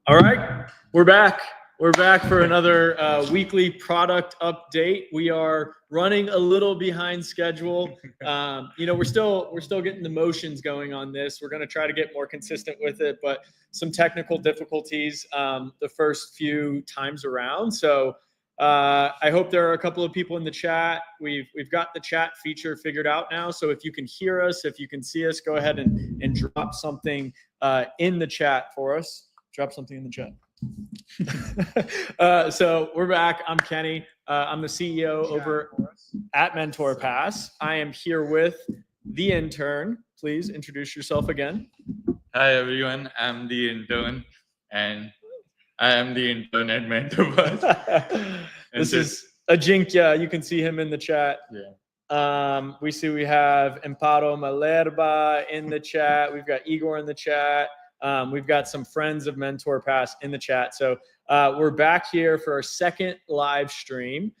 All right, we're back. We're back for another weekly product update. We are running a little behind schedule. We're still getting the motions going on this. We're going to try to get more consistent with it, but some technical difficulties the first few times around. So I hope there are a couple of people in the chat. We've got the chat feature figured out now. So if you can hear us, if you can see us, go ahead and drop something in the chat for us. Drop something in the chat. So we're back. I'm Kenny. I'm the CEO over at Mentor Pass. I am here with the intern. Please introduce yourself again. Hi everyone. I'm the intern, and I am the intern at Mentor Pass. This is Ajinkya. You can see him in the chat. Yeah. We have Amparo Malerba in the chat. We've got Igor in the chat. We've got some friends of Mentor Pass in the chat. So we're back here for our second live stream.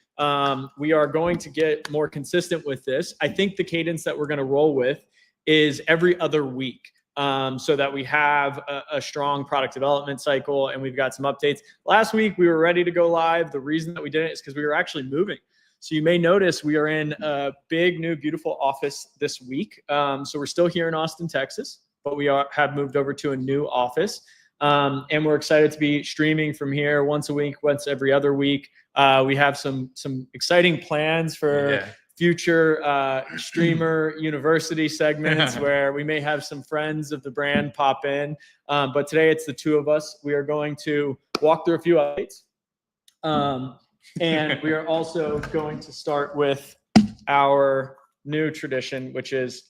We are going to get more consistent with this. I think the cadence that we're going to roll with is every other week, so that we have a strong product development cycle and we've got some updates. Last week, we were ready to go live. The reason that we didn't is because we were actually moving. So you may notice we are in a big, new, beautiful office this week. So we're still here in Austin, Texas, but we have moved over to a new office. And we're excited to be streaming from here once a week, once every other week. We have some exciting plans for future streamer university segments where we may have some friends of the brand pop in. But today it's the two of us. We are going to walk through a few updates. And we are also going to start with our new tradition, which is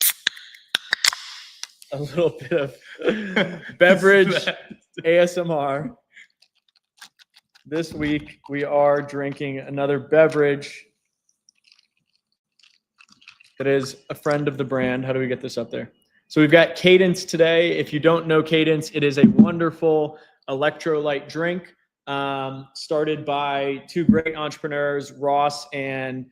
a little bit of beverage ASMR. This week, we are drinking another beverage that is a friend of the brand. How do we get this up there? So we've got Cadence today. If you don't know Cadence, it is a wonderful electrolyte drink started by two great entrepreneurs, Ross and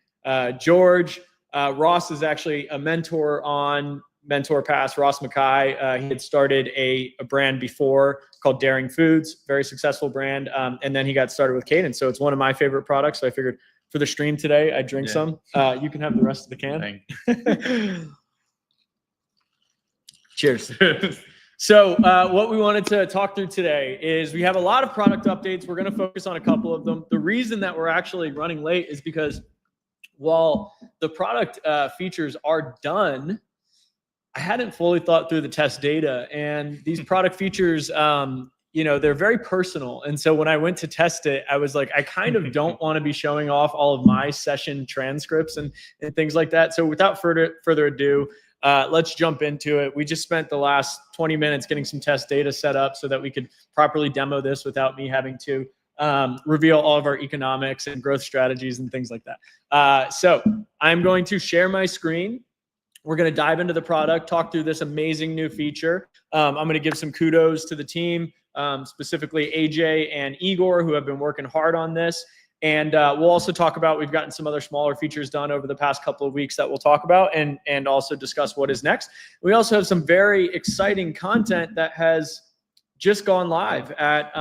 George. Ross is actually a mentor on Mentor Pass, Ross Mackay. He had started a brand before called Daring Foods, very successful brand. And then he got started with Cadence. So it's one of my favorite products. So I figured for the stream today, I'd drink some. You can have the rest of the can. Cheers. So what we wanted to talk through today is we have a lot of product updates. We're going to focus on a couple of them. The reason that we're actually running late is because while the product features are done, I hadn't fully thought through the test data, and these product features, they're very personal. And so when I went to test it, I was like, I kind of don't want to be showing off all of my session transcripts and things like that. So without further ado, let's jump into it. We just spent the last 20 minutes getting some test data set up so that we could properly demo this without me having to reveal all of our economics and growth strategies and things like that. So I'm going to share my screen. We're going to dive into the product, talk through this amazing new feature. I'm going to give some kudos to the team, specifically AJ and Igor, who have been working hard on this. And we'll also talk about, we've gotten some other smaller features done over the past couple of weeks that we'll talk about and also discuss what is next. We also have some very exciting content that has just gone live at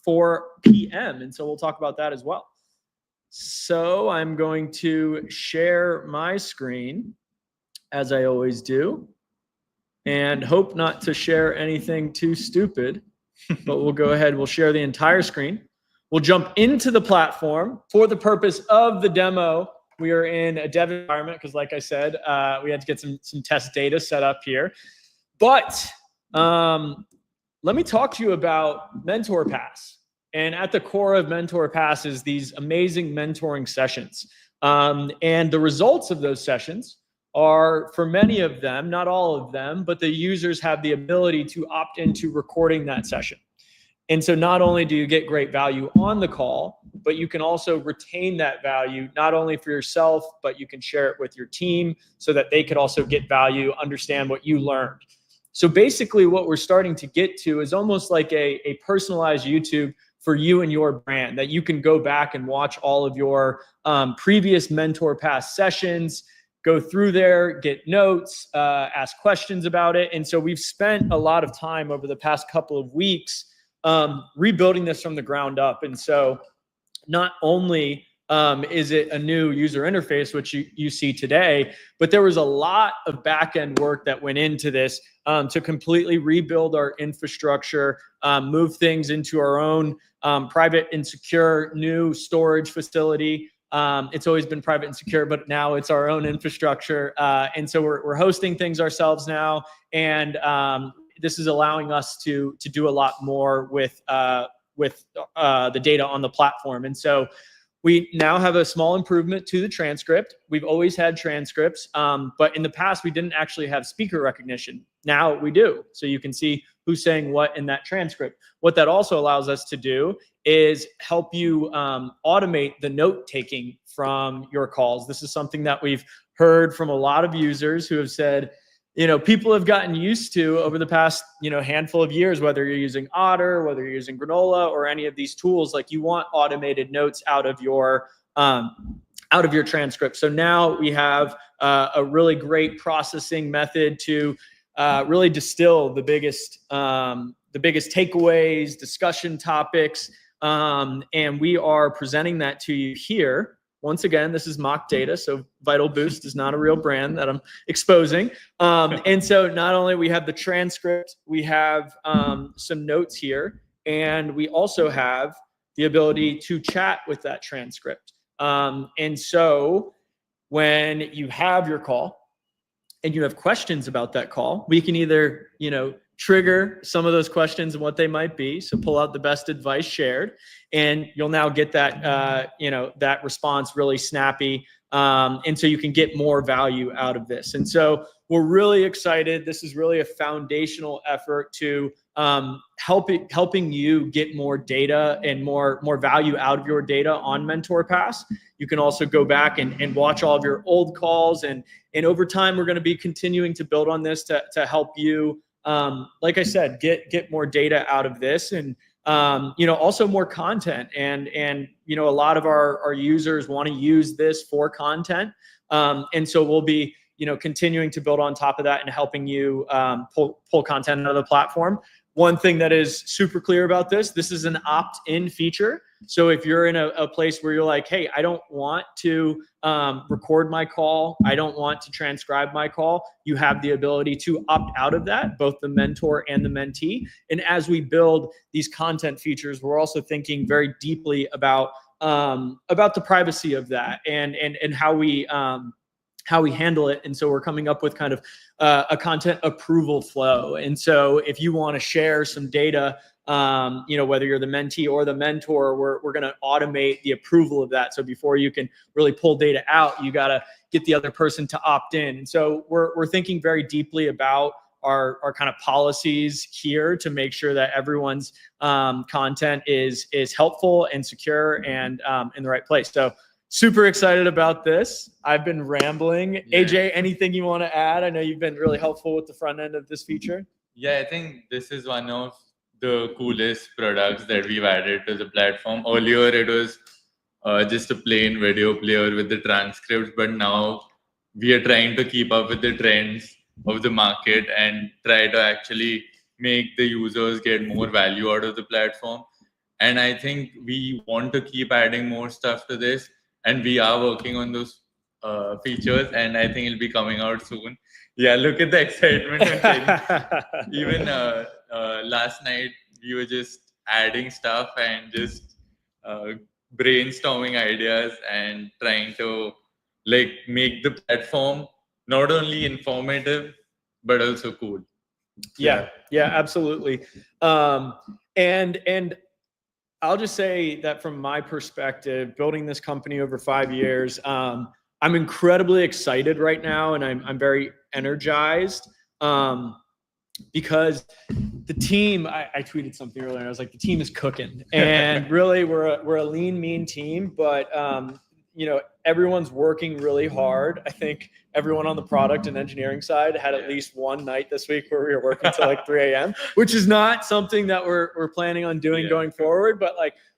4 p.m. And so we'll talk about that as well. So I'm going to share my screen, as I always do, and hope not to share anything too stupid, but we'll go ahead. We'll share the entire screen. We'll jump into the platform for the purpose of the demo. We are in a dev environment because, like I said, we had to get some test data set up here. But let me talk to you about Mentor Pass. And at the core of Mentor Pass is these amazing mentoring sessions. And the results of those sessions are, for many of them, not all of them, but the users have the ability to opt into recording that session. And so not only do you get great value on the call, but you can also retain that value, not only for yourself, but you can share it with your team so that they could also get value, understand what you learned. So basically what we're starting to get to is almost like a personalized YouTube for you and your brand, that you can go back and watch all of your previous Mentor Pass sessions, go through there, get notes, ask questions about it. And so we've spent a lot of time over the past couple of weeks rebuilding this from the ground up. And so not only is it a new user interface, which you see today, but there was a lot of back-end work that went into this to completely rebuild our infrastructure, move things into our own private and secure new storage facility. It's always been private and secure, but now it's our own infrastructure. And so we're hosting things ourselves now. And this is allowing us to do a lot more with the data on the platform. And so we now have a small improvement to the transcript. We've always had transcripts, but in the past, we didn't actually have speaker recognition. Now we do. So you can see who's saying what in that transcript. What that also allows us to do is help you automate the note taking from your calls. This is something that we've heard from a lot of users who have said, people have gotten used to over the past, handful of years, whether you're using Otter, whether you're using Granola or any of these tools, like you want automated notes out of your transcript. So now we have a really great processing method to really distill the biggest takeaways, discussion topics, and we are presenting that to you here. Once again, this is mock data, so Vital Boost is not a real brand that I'm exposing. And so not only we have the transcript, we have some notes here, and we also have the ability to chat with that transcript. And so when you have your call and you have questions about that call, we can either, trigger some of those questions and what they might be. So pull out the best advice shared, and you'll now get that, that response really snappy. And so you can get more value out of this. And so we're really excited. This is really a foundational effort to helping you get more data and more value out of your data on MentorPass. You can also go back and watch all of your old calls. And over time, we're going to be continuing to build on this to help you, like I said, get more data out of this, and also more content. And a lot of our users want to use this for content, and so we'll be continuing to build on top of that and helping you pull content out of the platform. One thing that is super clear about this is an opt-in feature. So if you're in a place where you're like, hey, I don't want to record my call, I don't want to transcribe my call, you have the ability to opt out of that, both the mentor and the mentee. And as we build these content features, we're also thinking very deeply about the privacy of that and how we handle it. And so we're coming up with kind of a content approval flow. And so if you want to share some data, whether you're the mentee or the mentor, we're going to automate the approval of that. So before you can really pull data out, you got to get the other person to opt in. And so we're thinking very deeply about our kind of policies here to make sure that everyone's content is helpful and secure and in the right place. So super excited about this. I've been rambling. Yeah. AJ, anything you want to add? I know you've been really helpful with the front end of this feature. Yeah, I think this is one of the coolest products that we've added to the platform. Earlier, it was just a plain video player with the transcripts, but now we are trying to keep up with the trends of the market and try to actually make the users get more value out of the platform. And I think we want to keep adding more stuff to this. And we are working on those features, and I think it'll be coming out soon. Yeah, look at the excitement. Even last night, we were just adding stuff and just brainstorming ideas and trying to make the platform not only informative, but also cool. Yeah, absolutely. And I'll just say that from my perspective, building this company over 5 years, I'm incredibly excited right now, and I'm very energized because the team. I tweeted something earlier, and I was like, the team is cooking, and really, we're a lean, mean team, but everyone's working really hard. I think everyone on the product and engineering side had at least one night this week where we were working till 3 a.m., which is not something that we're planning on doing going forward. But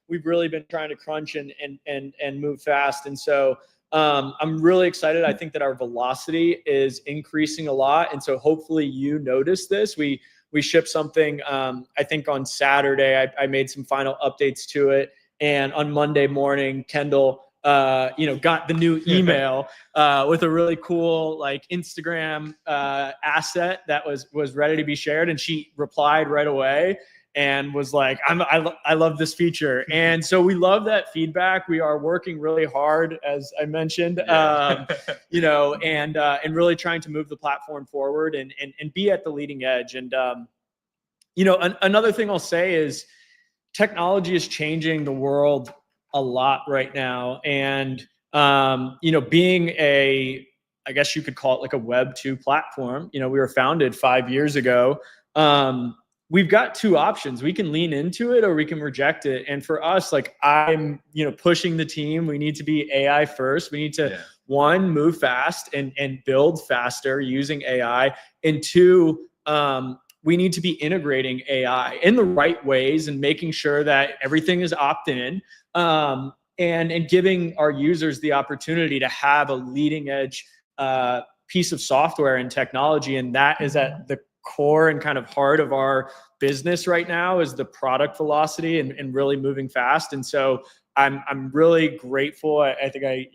we've really been trying to crunch and move fast. And so I'm really excited. I think that our velocity is increasing a lot. And so hopefully you notice this. We shipped something, I think on Saturday, I made some final updates to it. And on Monday morning, Kendall, got the new email with a really cool like Instagram asset that was ready to be shared. And she replied right away and was like, I love this feature. And so we love that feedback. We are working really hard, as I mentioned, and really trying to move the platform forward and be at the leading edge. And, another thing I'll say is technology is changing the world a lot right now. And, being I guess you could call it like a Web 2 platform, we were founded 5 years ago. We've got two options. We can lean into it or we can reject it. And for us, like I'm, pushing the team, we need to be AI first. We need to one, move fast and build faster using AI. And two, we need to be integrating AI in the right ways and making sure that everything is opt-in, and giving our users the opportunity to have a leading edge piece of software and technology. And that is at the core and kind of heart of our business right now, is the product velocity and really moving fast. And so I'm really grateful. I think I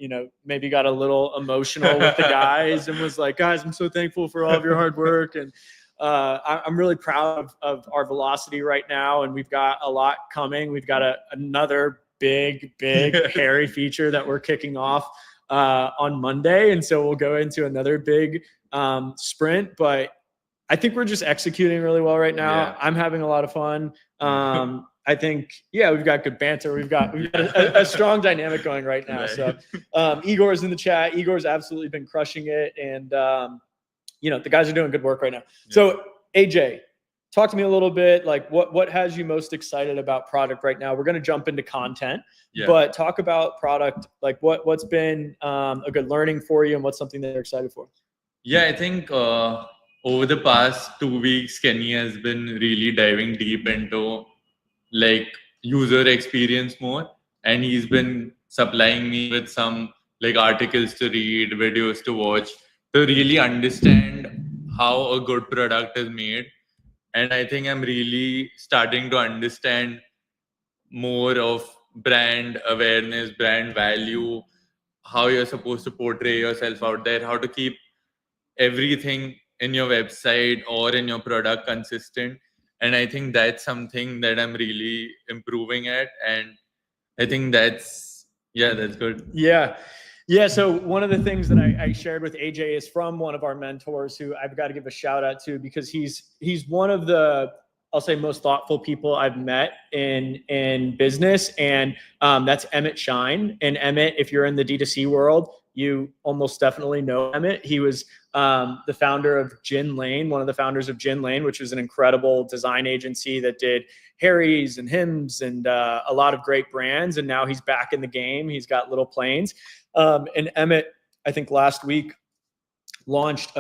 maybe got a little emotional with the guys and was like, guys, I'm so thankful for all of your hard work. And I'm really proud of our velocity right now. And we've got a lot coming. We've got another big hairy feature that we're kicking off on Monday. And so we'll go into another big sprint, but I think we're just executing really well right now. Yeah. I'm having a lot of fun. I think, we've got good banter. We've got a strong dynamic going right now. Right. So Igor's in the chat. Igor's absolutely been crushing it. And, the guys are doing good work right now. Yeah. So AJ, talk to me a little bit, like what has you most excited about product right now? We're going to jump into content, but talk about product, like what's been a good learning for you and what's something that you're excited for? Yeah, I think over the past 2 weeks, Kenny has been really diving deep into like user experience more. And he's been supplying me with some like articles to read, videos to watch, to really understand how a good product is made. And I think I'm really starting to understand more of brand awareness, brand value, how you're supposed to portray yourself out there, how to keep everything in your website or in your product consistent. And I think that's something that I'm really improving at. And I think that's good. Yeah. So one of the things that I shared with AJ is from one of our mentors who I've got to give a shout out to, because he's one of the, I'll say, most thoughtful people I've met in business. And that's Emmett Shine. And Emmett, if you're in the D2C world, you almost definitely know Emmett. He was the founder of Gin Lane, one of the founders of Gin Lane, which was an incredible design agency that did Harry's and Hims and a lot of great brands. And now he's back in the game. He's got Little Planes. And Emmett, I think last week, launched,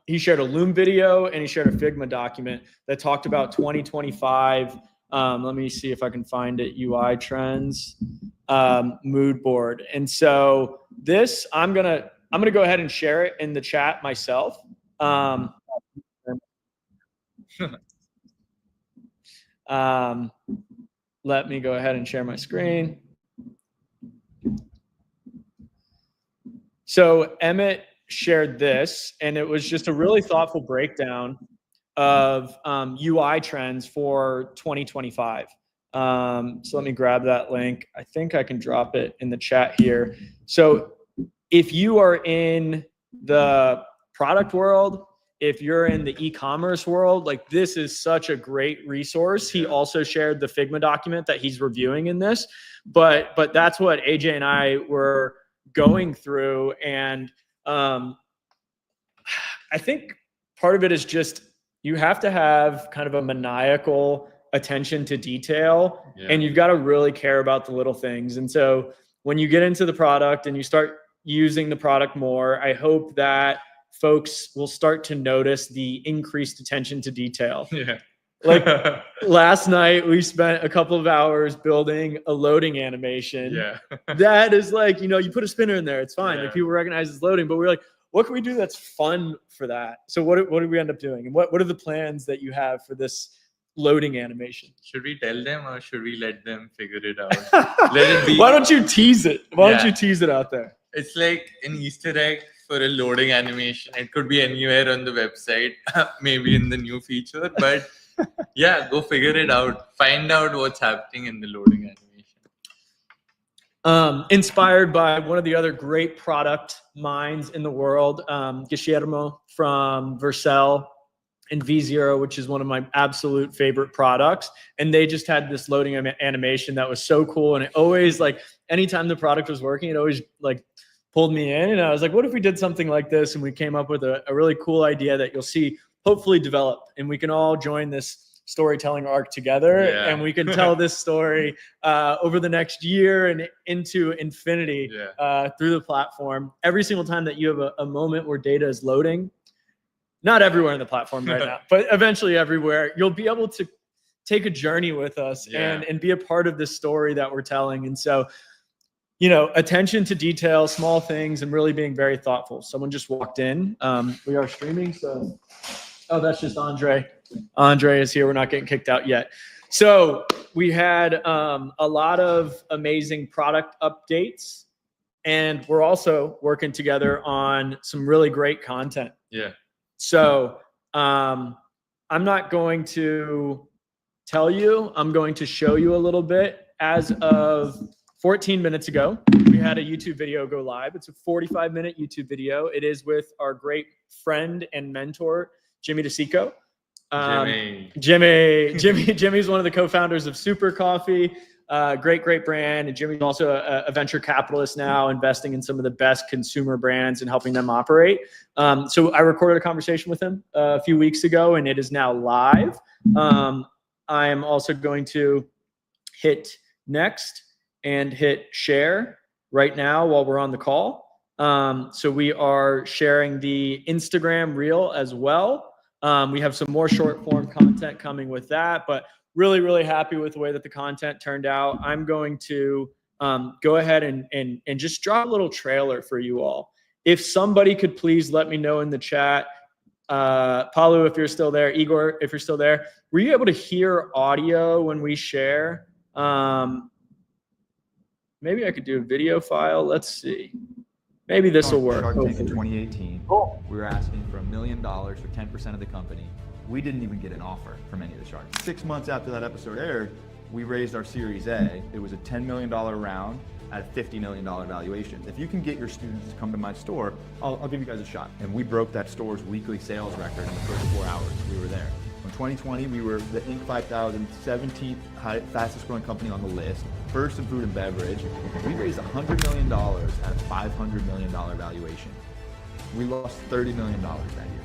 he shared a Loom video and he shared a Figma document that talked about 2025. Let me see if I can find it. UI trends, mood board. And so this, I'm going to go ahead and share it in the chat myself. Let me go ahead and share my screen. So Emmett shared this, and it was just a really thoughtful breakdown of UI trends for 2025. So let me grab that link. I think I can drop it in the chat here. So if you are in the product world, if you're in the e-commerce world, like this is such a great resource. He also shared the Figma document that he's reviewing in this, but that's what AJ and I were going through. And I think part of it is just, you have to have kind of a maniacal attention to detail, and you've got to really care about the little things. And so when you get into the product and you start using the product more, I hope that folks will start to notice the increased attention to detail. Like last night, we spent a couple of hours building a loading animation. Yeah. That is like, you put a spinner in there, it's fine. Yeah. Like people recognize it's loading, but we're like, what can we do that's fun for that? So what did we end up doing? And what are the plans that you have for this loading animation? Should we tell them or should we let them figure it out? Let it be. Why don't you tease it? Why don't Yeah. you tease it out there? It's like an Easter egg for a loading animation. It could be anywhere on the website, maybe in the new feature, but yeah, go figure it out. Find out what's happening in the loading animation. Inspired by one of the other great product minds in the world, Guillermo from Vercel and V0, which is one of my absolute favorite products. And they just had this loading animation that was so cool. And it always, like, anytime the product was working, it always like pulled me in. And I was like, what if we did something like this? And we came up with a really cool idea that you'll see hopefully develop, and we can all join this storytelling arc together. Yeah. And we can tell this story over the next year and into infinity through the platform. Every single time that you have a moment where data is loading, not everywhere in the platform right now, but eventually everywhere, you'll be able to take a journey with us and be a part of this story that we're telling. And so, attention to detail, small things, and really being very thoughtful. Someone just walked in. We are streaming, so, oh, that's just Andre. Andre is here. We're not getting kicked out yet. So we had a lot of amazing product updates, and we're also working together on some really great content. Yeah. So I'm not going to tell you, I'm going to show you a little bit. As of 14 minutes ago, we had a YouTube video go live. It's a 45-minute YouTube video. It is with our great friend and mentor, Jimmy DeSico. Jimmy's one of the co-founders of Super Coffee. Great brand. And Jimmy's also a venture capitalist now, investing in some of the best consumer brands and helping them operate. So I recorded a conversation with him a few weeks ago, and it is now live. I am also going to hit next and hit share right now while we're on the call. So we are sharing the Instagram reel as well. We have some more short form content coming with that, but really happy with the way that the content turned out. I'm going to go ahead and just drop a little trailer for you all. If somebody could please let me know in the chat, Palu, if you're still there, Igor, if you're still there, were you able to hear audio when we share? Maybe I could do a video file. Let's see. Maybe this will work. Shark Tank in 2018. We were asking for $1 million for 10% of the company. We didn't even get an offer from any of the sharks. 6 months after that episode aired, we raised our Series A. It was a $10 million round at a $50 million valuation. If you can get your students to come to my store, I'll give you guys a shot. And we broke that store's weekly sales record in the first 4 hours we were there. In 2020, we were the Inc. 5000 17th fastest growing company on the list, first in food and beverage. We raised $100 million at a $500 million valuation. We lost $30 million that year.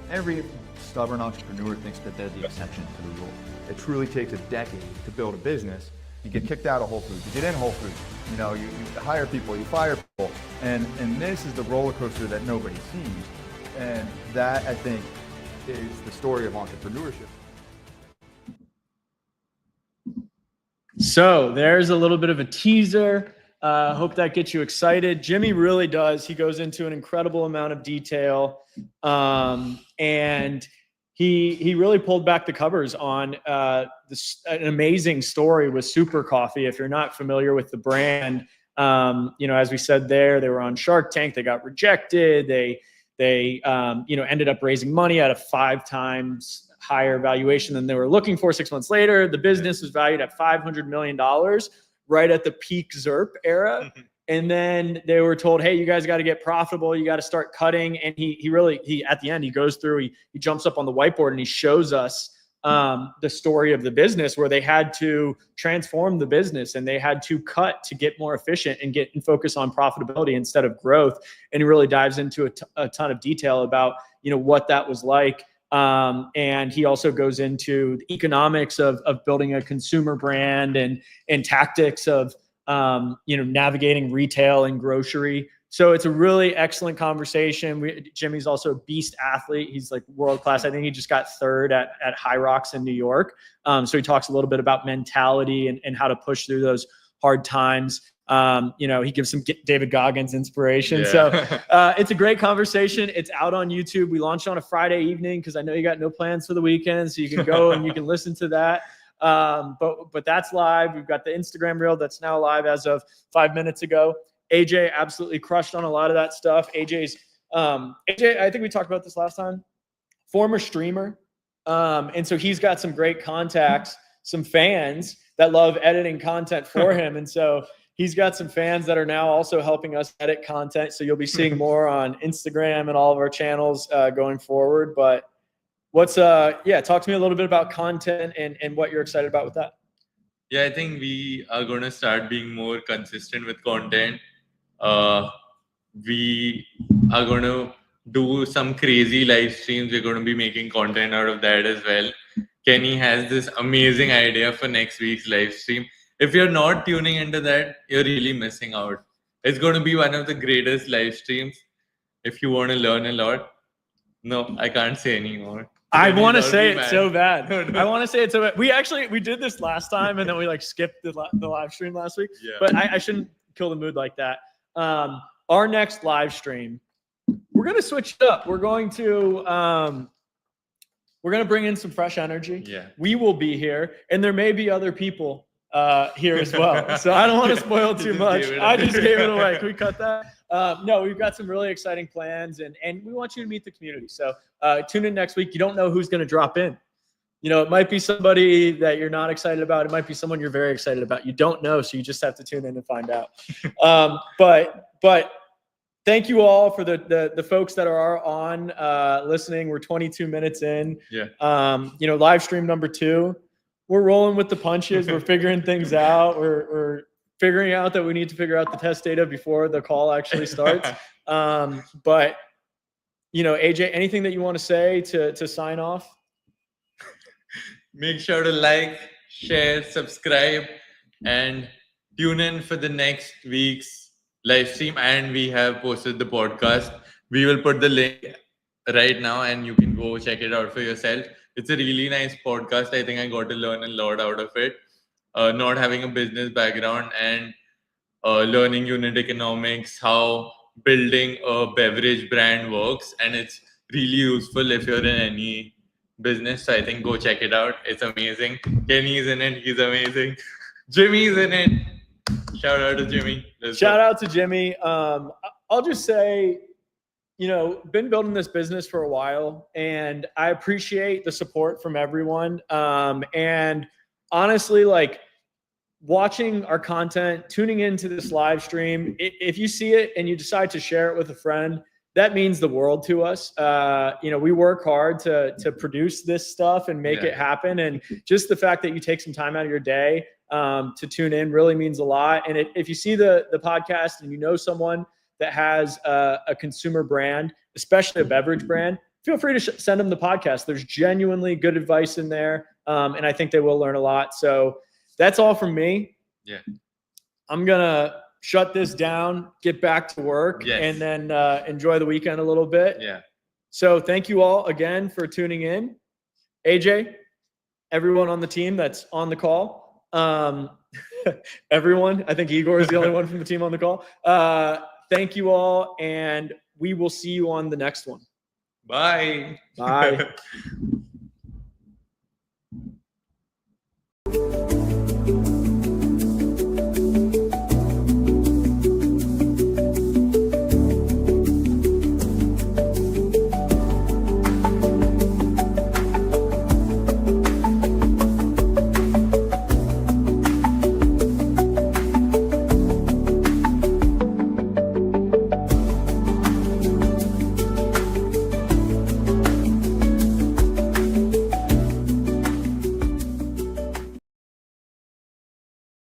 Every stubborn entrepreneur thinks that they're the exception to the rule. It truly takes a decade to build a business. You get kicked out of Whole Foods, you get in Whole Foods, you hire people, you fire people, and this is the roller coaster that nobody sees. And that, I think, is the story of entrepreneurship. So there's a little bit of a teaser. Hope that gets you excited. Jimmy really does. He goes into an incredible amount of detail. And he really pulled back the covers on an amazing story with Super Coffee. If you're not familiar with the brand, as we said there, they were on Shark Tank. They got rejected. They ended up raising money at a 5 times higher valuation than they were looking for 6 months later. The business was valued at $500 million right at the peak ZERP era. And then they were told, hey, you guys got to get profitable. You got to start cutting. And he at the end, he goes through, he jumps up on the whiteboard and he shows us the story of the business where they had to transform the business and they had to cut to get more efficient and focus on profitability instead of growth. And he really dives into a ton of detail about, what that was like. And he also goes into the economics of building a consumer brand and tactics of, navigating retail and grocery So it's a really excellent conversation. Jimmy's also a beast athlete. He's like world class. I think he just got third at High Rocks in New York. So he talks a little bit about mentality and how to push through those hard times. He gives some David Goggins inspiration. Yeah. So it's a great conversation. It's out on YouTube. We launched on a Friday evening because I know you got no plans for the weekend. So you can go and you can listen to that. But that's live. We've got the Instagram reel that's now live as of 5 minutes ago. AJ absolutely crushed on a lot of that stuff. AJ, I think we talked about this last time, former streamer. And so he's got some great contacts, some fans that love editing content for him. And so he's got some fans that are now also helping us edit content. So you'll be seeing more on Instagram and all of our channels going forward. But talk to me a little bit about content and what you're excited about with that. Yeah, I think we are going to start being more consistent with content. We are going to do some crazy live streams. We're going to be making content out of that as well. Kenny has this amazing idea for next week's live stream. If you're not tuning into that, you're really missing out. It's going to be one of the greatest live streams if you want to learn a lot. No, I can't say anymore. I want to say it so bad. No. I want to say it so bad. We did this last time and then we skipped the live stream last week. Yeah. But I shouldn't kill the mood like that. Our next live stream, we're going to switch it up. We're going to bring in some fresh energy. Yeah. We will be here, and there may be other people here as well. So I don't want to spoil too much. I just gave it away. Can we cut that? No, we've got some really exciting plans, and we want you to meet the community. So tune in next week. You don't know who's going to drop in. It might be somebody that you're not excited about. It might be someone you're very excited about. You don't know, so you just have to tune in and find out. But thank you all for the folks that are on listening. We're 22 minutes in. Yeah. Live stream number 2. We're rolling with the punches. We're figuring things out. We're figuring out that we need to figure out the test data before the call actually starts. But AJ, anything that you want to say to sign off? Make sure to like, share, subscribe, and tune in for the next week's live stream. And we have posted the podcast. We will put the link right now and you can go check it out for yourself. It's a really nice podcast. I think I got to learn a lot out of it. Not having a business background and learning unit economics, how building a beverage brand works. And it's really useful if you're in any business. So I think go check it out. It's amazing. Kenny's in it. He's amazing. Jimmy's in it. Shout out to Jimmy. Shout out to Jimmy. I'll just say, been building this business for a while, and I appreciate the support from everyone. And honestly, watching our content, tuning into this live stream, if you see it and you decide to share it with a friend, that means the world to us. We work hard to produce this stuff and make it happen. And just the fact that you take some time out of your day to tune in really means a lot. And if you see the podcast and you know someone that has a consumer brand, especially a beverage brand, feel free to send them the podcast. There's genuinely good advice in there. And I think they will learn a lot. So that's all from me. Yeah. I'm going to shut this down, get back to work, and then enjoy the weekend a little bit. Yeah. So thank you all again for tuning in. AJ, everyone on the team that's on the call. Everyone, I think Igor is the only one from the team on the call. Thank you all, and we will see you on the next one. Bye. Bye.